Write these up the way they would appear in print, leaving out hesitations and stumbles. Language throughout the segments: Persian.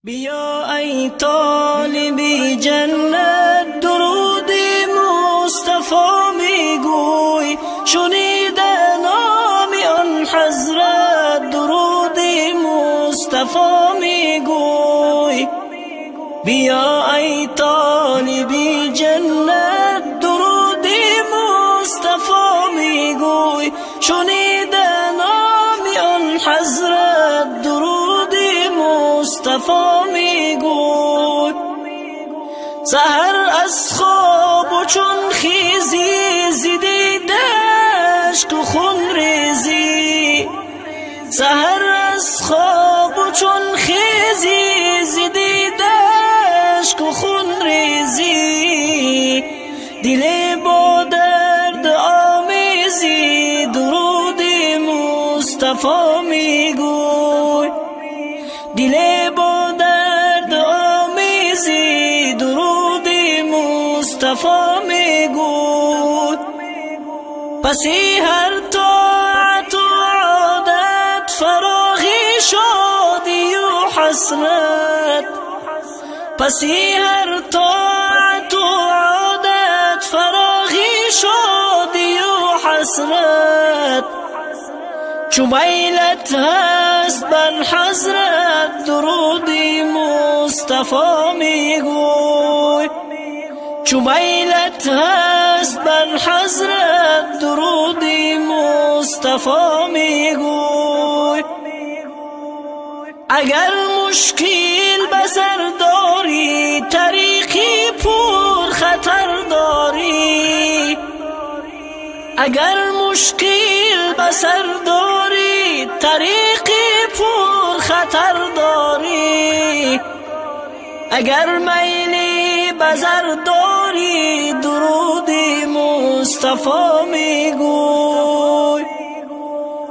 بیا ای طالبی جنت درود مصطفی میگوی، شنیده نام آن حضرت درود مصطفی میگوی. بیا ای طالبی جنت درود مصطفی میگوی، شنیده نام آن حضرت درود مصطفی میگوی. سحر از خواب و چون خیزی زیدی دشت و خون ریزی، سحر از خواب و چون خیزی زیدی دشت و خون ریزی. دل با درد آمیزی درود مصطفی میگوی، دل با درد آمیزی درود مصطفی میگوی. پسی هر طاعت و عادت فراغی شادی و حسرت، پسی هر طاعت و عادت فراغی شادی و حسرت. چو میلت هست بر حضرت درود مصطفی میگوی، چو میلت هست بر حضرت درود مصطفی میگوی. اگر مشکل بسر داری طریقی پر خطر داری، اگر مشکل بسر داری طریقی پر خطر داری، اگر میلی بزر داری درود مصطفی میگوی،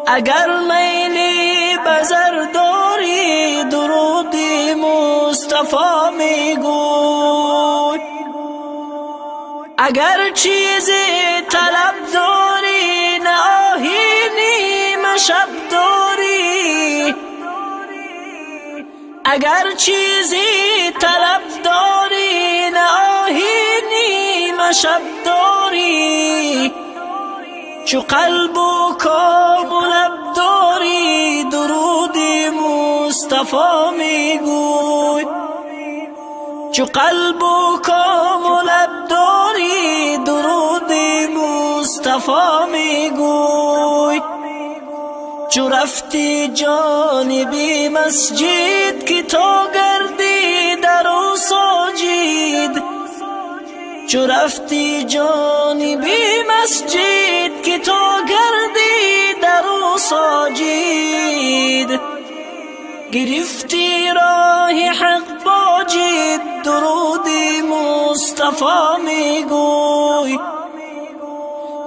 اگر میلی بزر داری درود مصطفی میگوی. اگر چیزی طلب داری نه آهینی مشب داری، اگر چیزی طلب داری نه آهینی مشب داری، چو قلب و کام و لب داری درود مصطفی میگوی، چو قلب و کام و لب داری درود مصطفی میگوی. چو رفتی جانبی مسجد که تا گردی در و ساجد، چو رفتی جانبی مسجد که تا گردی در و ساجد، گرفتی راه حق با جد درود مصطفی میگوی،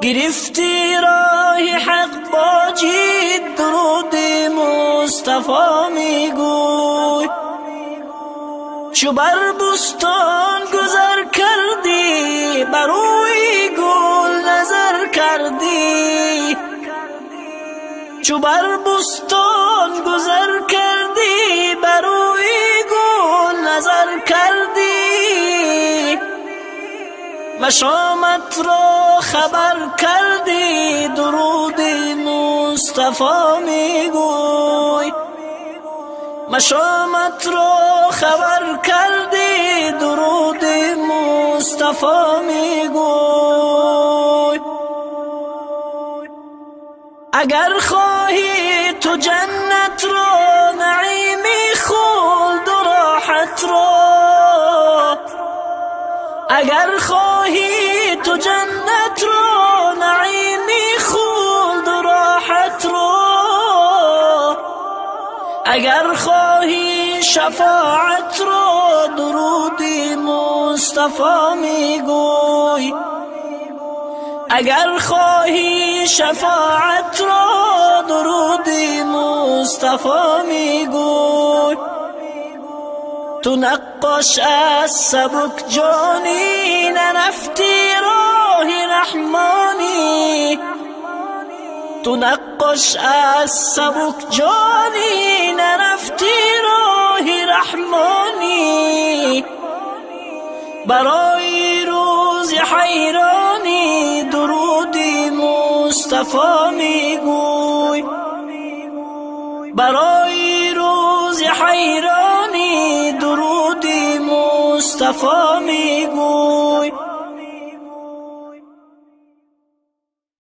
گرفتی راه حق با جد درود مصطفی میگوی. چو بر بستان گذر کردی بر روی گل نظر کردی، چو بر بستان گذر کردی بر روی گل نظر کردی، مشامت را خبر کردی درود مصطفی میگوی، مشامت را خبر کردی درود مصطفی میگوی. اگر خواهی تو جنت را نعیمی خلد و راحت را، اگر خواهی تو جنت را نعیمی خلد و راحت را، اگر خواهی شفاعت را درود مصطفی میگوی، اگر خواهی شفاعت را درود مصطفی میگوی. تو نقاش از سبک جانی نرفتی راه رحمانی، تو نقاش از سبک جانی نرفتی راه رحمانی. برای روز حیرانی درودی مصطفی میگوی، برای روز حیرانی درودی مصطفی میگوی.